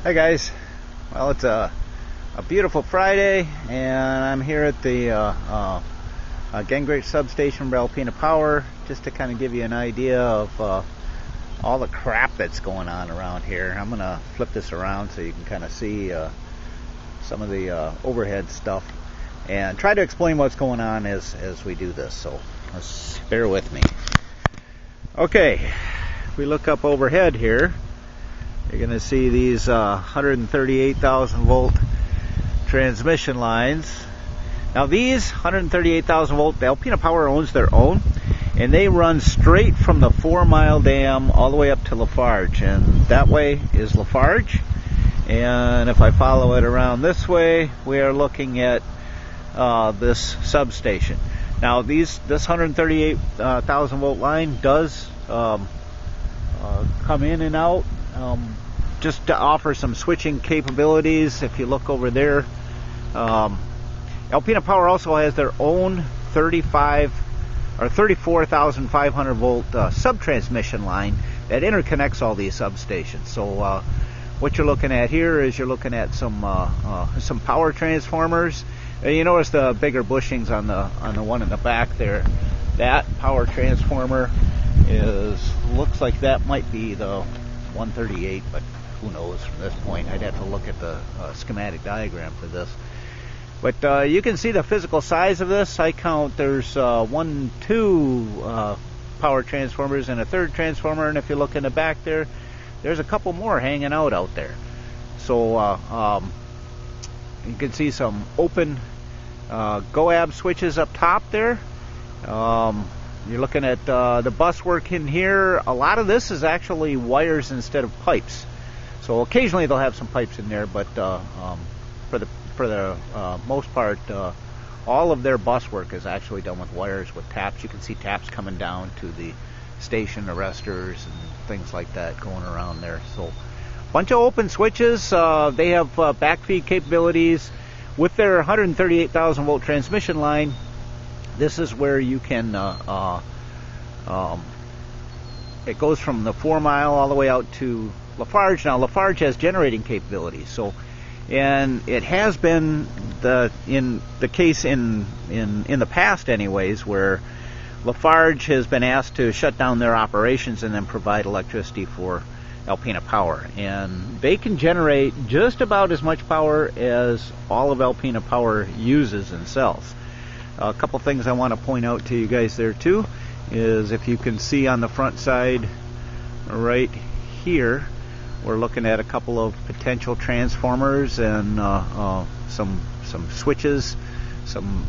Hi guys. Well, it's a beautiful Friday, and I'm here at the Gangrate Substation for Alpena Power, just to kind of give you an idea of all the crap that's going on around here. I'm going to flip this around so you can kind of see some of the overhead stuff and try to explain what's going on as we do this. So let's bear with me. Okay, if we look up overhead here, you're going to see these 138,000 volt transmission lines. Now these 138,000 volt, the Alpena Power owns their own, and they run straight from the 4 Mile Dam all the way up to Lafarge, and that way is Lafarge. And if I follow it around this way, we are looking at this substation. Now this 138,000 volt line does come in and out just to offer some switching capabilities. If you look over there, Alpena Power also has their own 34,500 volt sub-transmission line that interconnects all these substations. So what you're looking at here is you're looking at some power transformers. You notice the bigger bushings on the one in the back there. That power transformer looks like that might be the 138, but who knows from this point. I'd have to look at the schematic diagram for this. But you can see the physical size of this. I count there's two power transformers and a third transformer, and if you look in the back there, there's a couple more hanging out there. So you can see some open GOAB switches up top there. You're looking at the bus work in here. A lot of this is actually wires instead of pipes. So occasionally they'll have some pipes in there, but for the most part, all of their bus work is actually done with wires with taps. You can see taps coming down to the station arresters and things like that going around there. So a bunch of open switches. They have backfeed capabilities with their 138,000 volt transmission line. This is where you can it goes from the 4 Mile all the way out to Lafarge. Now Lafarge has generating capabilities, so, and it has been in the case in the past anyways, where Lafarge has been asked to shut down their operations and then provide electricity for Alpena Power, and they can generate just about as much power as all of Alpena Power uses and sells. A couple things I want to point out to you guys there too is, if you can see on the front side right here, we're looking at a couple of potential transformers and some switches, some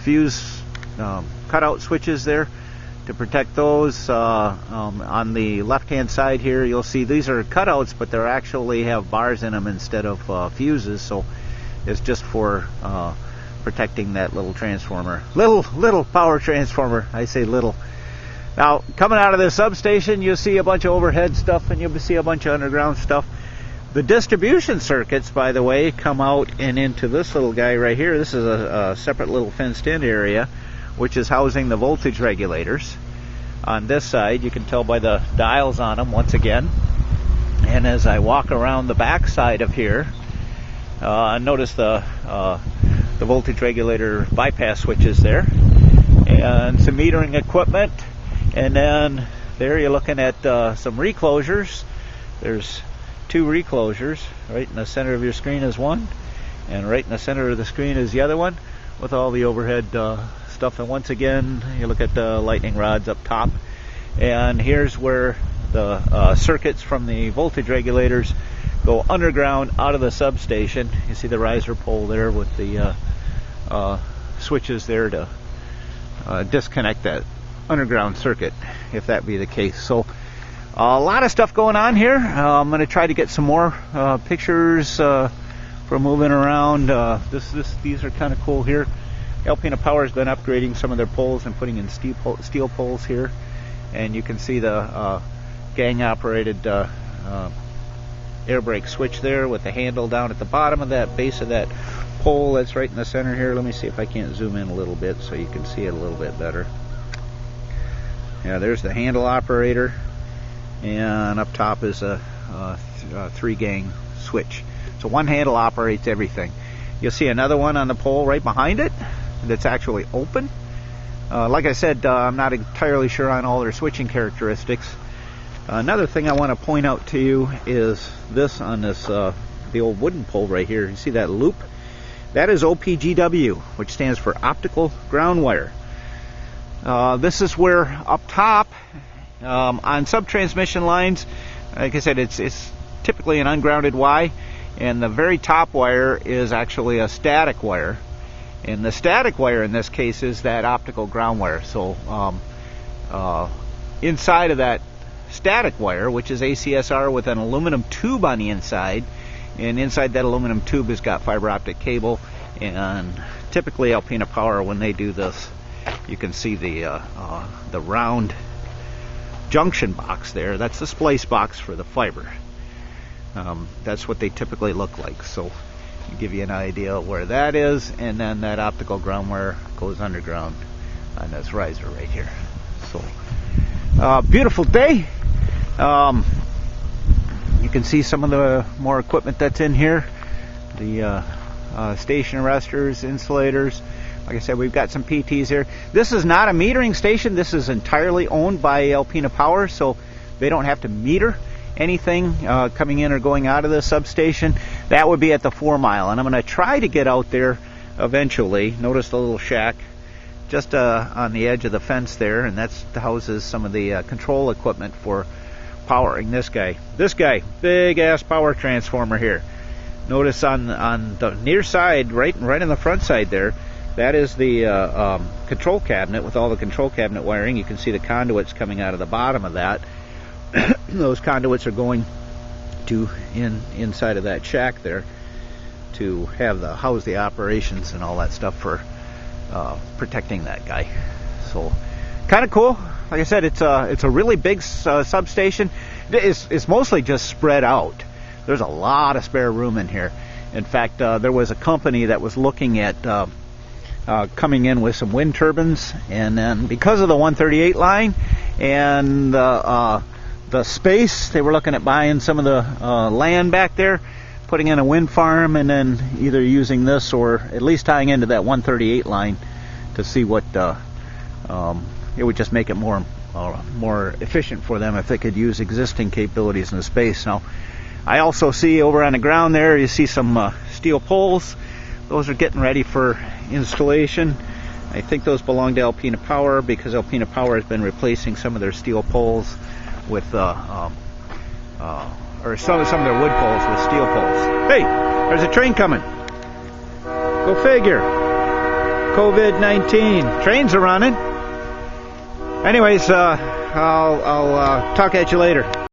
fuse cutout switches there to protect those. On the left hand side here, you'll see these are cutouts, but they actually have bars in them instead of fuses, so it's just for protecting that little transformer, little power transformer. I say little. Now coming out of this substation, you'll see a bunch of overhead stuff and you'll see a bunch of underground stuff. The distribution circuits, by the way, come out and into this little guy right here. This is a separate little fenced in area which is housing the voltage regulators. On this side, you can tell by the dials on them once again. And as I walk around the back side of here, notice the voltage regulator bypass switches there, and some metering equipment. And then there you're looking at some reclosures. There's two reclosures. Right in the center of your screen is one, and right in the center of the screen is the other one, with all the overhead stuff. And once again, you look at the lightning rods up top, and here's where the circuits from the voltage regulators go underground out of the substation. You see the riser pole there with the switches there to disconnect that underground circuit, if that be the case. So a lot of stuff going on here. I'm going to try to get some more pictures from moving around. These are kind of cool here. Alpena Power has been upgrading some of their poles and putting in steel poles here, and you can see the gang operated air brake switch there with the handle down at the bottom of that base of that pole that's right in the center here. Let me see if I can't zoom in a little bit so you can see it a little bit better. Yeah, there's the handle operator, and up top is a 3-gang switch. So one handle operates everything. You'll see another one on the pole right behind it that's actually open. Like I said, I'm not entirely sure on all their switching characteristics. Another thing I want to point out to you is this on this the old wooden pole right here. You see that loop? That is OPGW, which stands for optical ground wire. This is where up top on sub-transmission lines, like I said, it's typically an ungrounded Y, and the very top wire is actually a static wire. And the static wire in this case is that optical ground wire. So inside of that static wire, which is ACSR with an aluminum tube on the inside, and inside that aluminum tube has got fiber optic cable. And typically Alpena Power, when they do this, you can see the round junction box there. That's the splice box for the fiber. That's what they typically look like. So give you an idea of where that is, and then that optical ground wire goes underground on this riser right here. So beautiful day. You can see some of the more equipment that's in here, the station arresters, insulators. Like I said, we've got some PTs here. This is not a metering station. This is entirely owned by Alpena Power, so they don't have to meter anything coming in or going out of the substation. That would be at the 4 mile, and I'm going to try to get out there eventually. Notice the little shack just on the edge of the fence there, and that's houses some of the control equipment for powering this guy. Big ass power transformer here. Notice on the near side, right in the front side there, that is the control cabinet with all the control cabinet wiring. You can see the conduits coming out of the bottom of that. Those conduits are going to inside of that shack there to house the operations and all that stuff for protecting that guy. So kind of cool. Like I said, it's a really big substation. It's mostly just spread out. There's a lot of spare room in here. In fact, there was a company that was looking at coming in with some wind turbines, and then because of the 138 line and the space, they were looking at buying some of the land back there, putting in a wind farm, and then either using this or at least tying into that 138 line to see what it would just make it more efficient for them if they could use existing capabilities in the space. Now, I also see over on the ground there, you see some steel poles. Those are getting ready for installation. I think those belong to Alpena Power because Alpena Power has been replacing some of their steel poles with or some of their wood poles with steel poles. Hey, there's a train coming. Go figure. COVID-19. Trains are running. Anyways, I'll talk at you later.